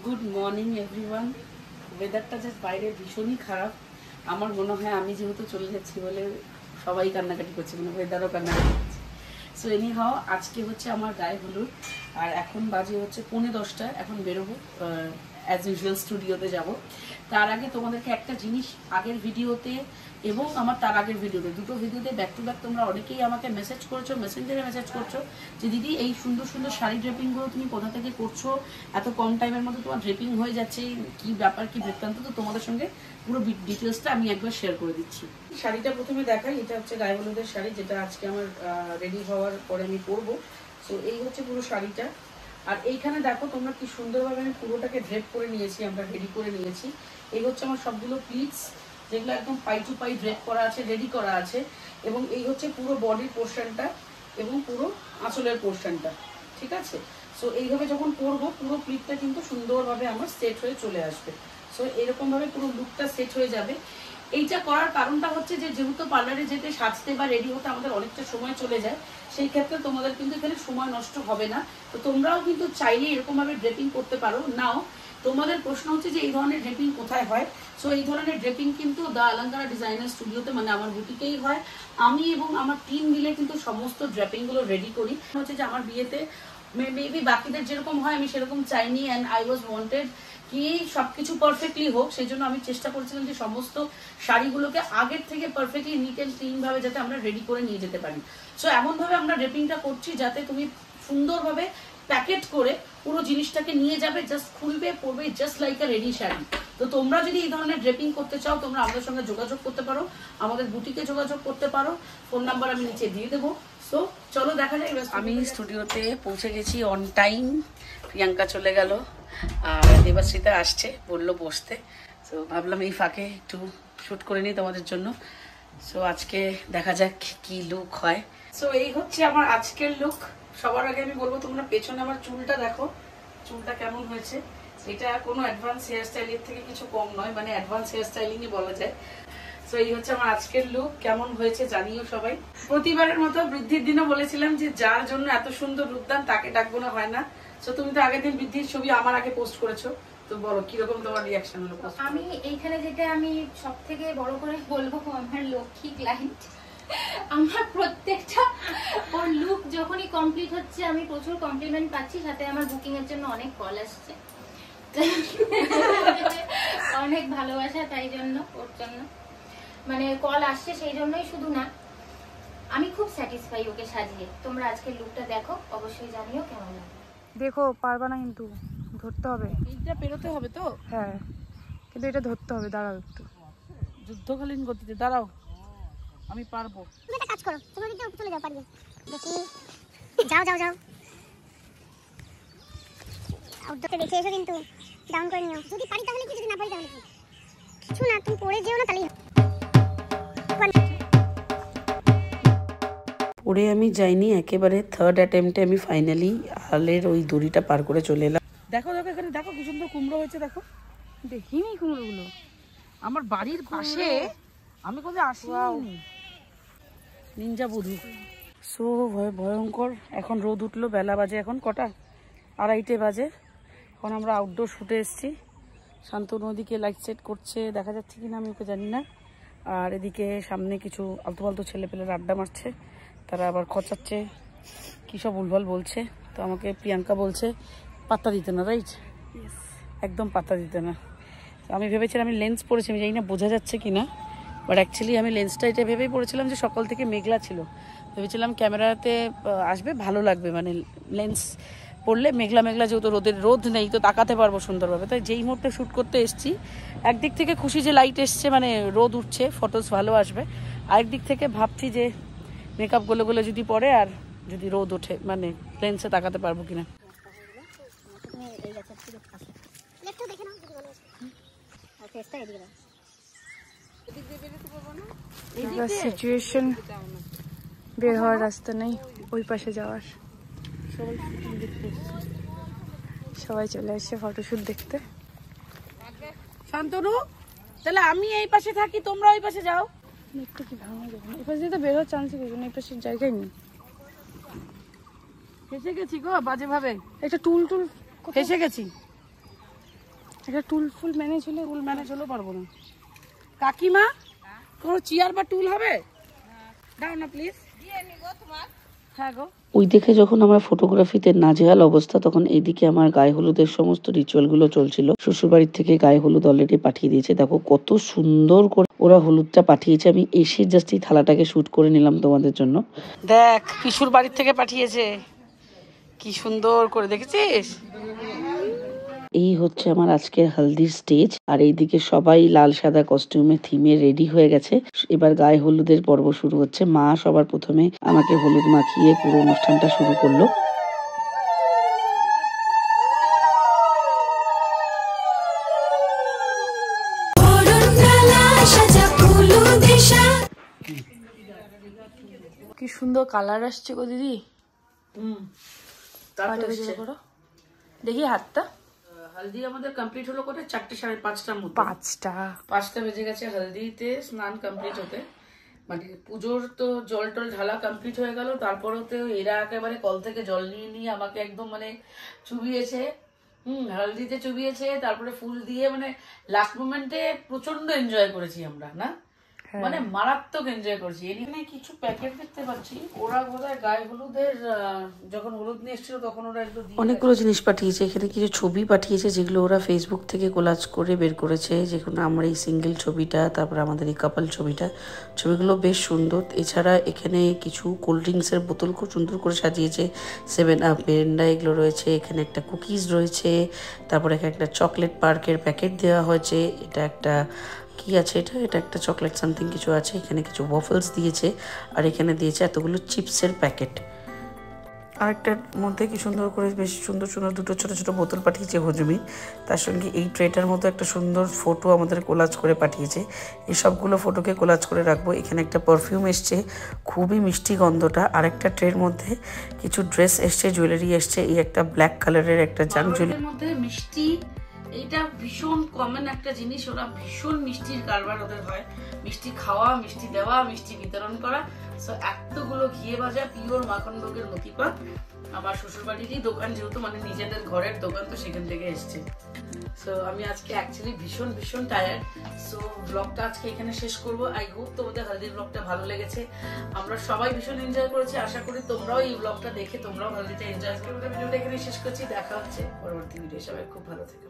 Good morning everyone. ওয়েদারটা just বাইরে ভীষণই খারাপ। আমার মনে হয় আমি যেহেতু চলে যাচ্ছি বলে সবাই কান্নাকাটি করছে, মানে ওয়েদারও কান্নাকাটি করছে। সো এনি হাও আজকে হচ্ছে আমার গায়ে হলুদ, আর এখন বাজে হচ্ছে 10:45। এখন বেরোবো, অ্যাজ ইউজুয়াল স্টুডিওতে যাব। তার আগে তোমাদেরকে একটা জিনিস, আগের ভিডিওতে এবং আমার তার আগের ভিডিওতে, দুটো ভিডিওতে ব্যাক টু ব্যাক তোমরা অনেকেই আমাকে মেসেজ করেছো, মেসেঞ্জারে মেসেজ করছো যে দিদি এই সুন্দর সুন্দর শাড়ি ড্রেপিংগুলো তুমি কোথা থেকে করছো, এত কম টাইমের মধ্যে তোমার ড্রেপিং হয়ে যাচ্ছে, কি ব্যাপার কি বৃত্তান্ত। তো তোমাদের সঙ্গে পুরো ডিটেলসটা আমি একবার শেয়ার করে দিচ্ছি। শাড়িটা প্রথমে দেখাই, এটা হচ্ছে গায়ে হলুদের শাড়ি, যেটা আজকে আমার রেডি হওয়ার পরে আমি পরবো। সো এই হচ্ছে পুরো শাড়িটা। আর এইখানে দেখো তোমরা কি সুন্দরভাবে আমি পুরোটাকে ড্রেপ করে নিয়েছি, আমরা রেডি করে নিয়েছি। এই হচ্ছে আমার সবগুলো প্লিটস, যেগুলো একদম পাই টু পাই ড্রেপ করা আছে, রেডি করা আছে। এবং এই হচ্ছে পুরো বডির পোর্শনটা এবং পুরো আঁচলের পোর্শনটা, ঠিক আছে। সো এইভাবে যখন পরবো পুরো প্লিটটা কিন্তু সুন্দরভাবে আমার সেট হয়ে চলে আসবে। সো এরকমভাবে পুরো লুকটা সেট হয়ে যাবে। এইটা করার কারণটা হচ্ছে যে যেহেতু পার্লারে যেতে, সাজতে বা রেডি হতে আমাদের অনেকটা সময় চলে যায়, সেই ক্ষেত্রে তোমাদের কিন্তু এখানে সময় নষ্ট হবে না। তো তোমরাও কিন্তু চাইলে এরকমভাবে ড্রেপিং করতে পারো। নাও তোমাদের প্রশ্ন হচ্ছে যে এই ধরনের ড্রেপিং কোথায় হয়। সো এই ধরনের ড্রেপিং কিন্তু দ্য আলঙ্কারা ডিজাইনার স্টুডিওতে, মানে আমার বুটিকেই হয়। আমি এবং আমার টিম মিলে কিন্তু সমস্ত ড্রেপিংগুলো রেডি করি। হচ্ছে যে আমার বিয়েতে মেবি বাকিদের যেরকম হয় আমি সেরকম চাইনি, অ্যান্ড আই ওয়াজ ওয়ান্টেড কি সবকিছু পারফেক্টলি হোক। সেই জন্য আমি চেষ্টা করেছিলাম যে সমস্ত শাড়িগুলোকে আগের থেকে পারফেক্টলি নিট অ্যান্ড ক্লিন ভাবে যাতে আমরা রেডি করে নিয়ে যেতে পারি। সো এমনভাবে আমরা ড্রেপিংটা করছি যাতে তুমি সুন্দরভাবে প্যাকেট করে পুরো জিনিসটাকে নিয়ে যাবে, জাস্ট খুলবে পরবে, জাস্ট লাইক আ রেডি শাড়ি। তো তোমরা যদি এই ধরনের ড্রেপিং করতে চাও তোমরা আমাদের সঙ্গে যোগাযোগ করতে পারো, আমাদের বুটিকে যোগাযোগ করতে পারো, ফোন নাম্বার আমি নিচে দিয়ে দেবো। সো চলো দেখা যায়। আমি স্টুডিওতে পৌঁছে গেছি অন টাইম। প্রিয়াঙ্কা চলে গেল আর দেবাশ্রিতা আসছে, বললো বসতে। সো ভাবলাম এই ফাঁকে একটু শ্যুট করে নিই তোমাদের জন্য। সো আজকে দেখা যাক কি লুক হয়। সো এই হচ্ছে আমার আজকের লুক। সবার আগে আমি বলবো তোমরা পেছনে আমার চুলটা দেখো, চুলটা কেমন হয়েছে। এটা কোনো অ্যাডভান্স হেয়ার স্টাইলের থেকে কিছু কম নয়, মানে অ্যাডভান্স হেয়ার স্টাইলিংই বলা যায়। সো এই হচ্ছে আমার আজকের লুক। কেমন হয়েছে জানিও সবাই। প্রতিবারের মতো বৃদ্ধির দিনও বলেছিলাম যে যার জন্য এত সুন্দর রূপদান তাকে ডাকবো না, হয় না। সো তুমি তো আগের দিন বৃদ্ধির ছবি আমার আগে পোস্ট করেছো, তো বলো কিরকম তোমার রিয়াকশন হলো? আমি এইখানে যেটা আমি সব থেকে বড় করে বলবো, আমার লক্ষ্মী ক্লায়েন্ট। আমার প্রত্যেকটা ওর লুক যখনই কমপ্লিট হচ্ছে আমি প্রচুর কমপ্লিমেন্ট পাচ্ছি, সাথে আমার বুকিং এর জন্য অনেক কল আসছে, অনেক ভালোবাসা। তাই জন্য ওর জন্য মানে কল আসছে, সেই জন্যই শুধু না, আমি খুব স্যাটিসফাই ওকে সাজিয়ে। তোমরা আজকের লুকটা দেখো, অবশ্যই জানিও কেমন লাগে। দেখো পারবা না কিন্তু ধরতে হবে, এইটা পেরোতে হবে তো। হ্যাঁ কিন্তু এটা ধরতে হবে। দাঁড়াও একটু, যুদ্ধকালীন গতিতে দাঁড়াও, আমি পারবো। তুমি একটা কাজ করো, তোমরা কিন্তু চলে যাও, পারিয়ে দেখি। যাও যাও যাও, আউটডোরটা দেখে এসো, কিন্তু ডাউন করে নিও। যদি পারি তাহলে কি, যদি না পারি তাহলে কি, কিছু না, তুমি পড়ে যেও না তাহলেই। পরে আমি যাইনি, একেবারে থার্ড অ্যাটেম্পটে আমি ফাইনালি আলের ওই দড়িটা পার করে চলে এলাম। দেখো দেখো এখানে দেখো কি সুন্দর কুমড়ো হয়েছে, দেখো। দেখিনি কুমড়োগুলো আমার বাড়ির পাশে, আমি কোথায় আসিনি। নিনজা বধূ। সো ভয়ঙ্কর। এখন রোদ উঠলো, বেলা বাজে এখন কটা, 2:30 বাজে। এখন আমরা আউটডোর শুটে এসেছি। শান্তনু ওদিকে লাইট সেট করছে, দেখা যাচ্ছে কিনা আমি ওকে জানি না। আর এদিকে সামনে কিছু আলতু ফালতু ছেলেপেলের আড্ডা মারছে, তারা আবার খচাচ্ছে, কী সব ভুলভাল বলছে। তো আমাকে প্রিয়াঙ্কা বলছে পাত্তা দিতে না, রাইট? একদম পাত্তা দিতে না। আমি ভেবেছিলাম আমি লেন্স পরেছি, আমি জানি না বোঝা যাচ্ছে কিনা, বাট অ্যাকচুয়ালি আমি লেন্সটা এটা ভেবেই পড়েছিলাম যে সকাল থেকে মেঘলা ছিল, ভেবেছিলাম ক্যামেরাতে আসবে ভালো লাগবে, মানে লেন্স পড়লে মেঘলা মেঘলা, যেহেতু রোদ নেই তো তাকাতে পারবো সুন্দরভাবে। তাই যেই মুহূর্তে শ্যুট করতে এসেছি, একদিক থেকে খুশি যে লাইট এসছে, মানে রোদ উঠছে, ফটোস ভালো আসবে। আরেকদিক থেকে ভাবছি যে মেকআপ গলে গলে যদি পড়ে আর যদি রোদ ওঠে, মানে লেন্সে তাকাতে পারবো কিনা। সিচুয়েশন বের হওয়ার রাস্তা নেই, ওই পাশে যাওয়ার। সবাই চলে আসছে ফটোশুট দেখতে। শান্তনু, তাহলে আমি এই পাশে থাকি, তোমরা ওই পাশে যাও। একটু কি ভাঙা যাবে না, এই পাশে দিয়ে তো বের হওয়ার চান্স নেই, এই পাশের জায়গায় নেই। ফেসে গেছি গো বাজে ভাবে, একটা টুল টুল ফেসে গেছি। একটা টুল ফুল ম্যানেজ হলেও পারবো না। কাকিমা কোনো চেয়ার বা টুল হবে? দাও না প্লিজ। হ্যাঁ গো। ওই দেখে যখন আমার ফটোগ্রাফিতে নাজেহাল অবস্থা, তখন এইদিকে আমার গায়ে হলুদের সমস্ত রিচুয়ালগুলো চলছিল। শ্বশুরবাড়ির থেকে গায়ে হলুদ অলরেডি পাঠিয়ে দিয়েছে। দেখো কত সুন্দর করে ওরা হলুদটা পাঠিয়েছে। আমি এসে জাস্ট এই থালাটাকে শুট করে নিলাম তোমাদের জন্য। দেখ পিসুর বাড়ির থেকে পাঠিয়েছে, কি সুন্দর করে, দেখেছিস? এই হচ্ছে আমার আজকের হলদির স্টেজ। আর এইদিকে সবাই লাল সাদা কস্টিউমে থিমে রেডি হয়ে গেছে। এবার গায়ে হলুদের পর্ব শুরু হচ্ছে। মা সবার প্রথমে আমাকে হলুদ মাখিয়ে পুরো অনুষ্ঠানটা শুরু করলো। কি সুন্দর কালার আসছে গো দিদি। দেখি হাতটা। হলদি আমাদের কমপ্লিট হলো করে 4টে 5:30টার মধ্যে। 5টা বেজে গেছে হলদিতে স্নান কমপ্লিট হতে। মানে পুজোর তো জল টল ঢালা কমপ্লিট হয়ে গেল। তারপরেও তো এরা একেবারে কল থেকে জল নিয়ে আমাকে একদম মানে চুবিয়েছে। হলদিতে চুবিয়েছে, তারপরে ফুল দিয়ে, মানে লাস্ট মোমেন্টে প্রচন্ড এনজয় করেছি আমরা, না মানে মারাত্মক এনজয় করছি। এখানে কিছু প্যাকেট দেখতে পাচ্ছি, ওরা বোধহয় গায়ে হলুদের যখন হলুদ নিয়ে এসেছিল তখন ওরা একটু অনেকগুলো জিনিস পাঠিয়েছে। এখানে কিছু ছবি পাঠিয়েছে যেগুলো ওরা ফেসবুক থেকে কোলাজ করে বের করেছে। যেগুলো আমার এই সিঙ্গেল ছবিটা, তারপর আমাদের এই কাপল ছবিটা, ছবিগুলো বেশ সুন্দর। এছাড়া এখানে কিছু কোল্ড ড্রিঙ্কসের বোতল খুব সুন্দর করে সাজিয়েছে। 7 আপ, মেরিন্ডা এগুলো রয়েছে। এখানে একটা কুকিজ রয়েছে, তারপরে এখানে একটা চকলেট পার্কের প্যাকেট দেওয়া হয়েছে। এটা একটা কি আছে, এটা একটা চকলেট সামথিং কিছু আছে। এখানে কিছু ওয়াফলস দিয়েছে, আর এখানে দিয়েছে এতগুলো চিপসের প্যাকেট। আরেকটার মধ্যে কি সুন্দর করে বেশ সুন্দর সুন্দর দুটো ছোট ছোট বোতল পাঠিয়েছে হজমি। তার সঙ্গে এই ট্রেটার মধ্যে একটা সুন্দর ফটো আমাদের কোলাজ করে পাঠিয়েছে। এই সবগুলো ফটোকে কোলাজ করে রাখবো। এখানে একটা পারফিউম এসছে, খুবই মিষ্টি গন্ধটা। আরেকটা ট্রের মধ্যে কিছু ড্রেস এসছে, জুয়েলারি এসছে। এই একটা ব্ল্যাক কালারের একটা জাম জুয়েলারি মধ্যে মিষ্টি, এইটা ভীষণ কমন একটা জিনিস। ওরা ভীষণ মিষ্টির কারবার ওদের হয়, মিষ্টি খাওয়া, মিষ্টি দেওয়া, মিষ্টি বিতরণ করা। সো এতগুলো ঘিয়ে ভাজা পিওর মাখন ভোগের মতিপাক। আমার শ্বশুরবাড়িরই দোকান, যেহেতু মানে নিজেদের ঘরের দোকান, তো সেখান থেকে এসছে। সো আমি আজকে অ্যাকচুয়ালি ভীষণ টায়ার্ড। সো ব্লগটা আজকে এখানে শেষ করবো। আই হোপ তোমাদের হলদির ব্লগটা ভালো লেগেছে। আমরা সবাই ভীষণ এনজয় করেছি। আশা করি তোমরাও এই ব্লগটা দেখে তোমরাও হলদিটা এনজয় করবে। ভিডিওটা এখানে শেষ করছি। দেখা হচ্ছে পরবর্তী ভিডিও। সবাই খুব ভালো থেকো।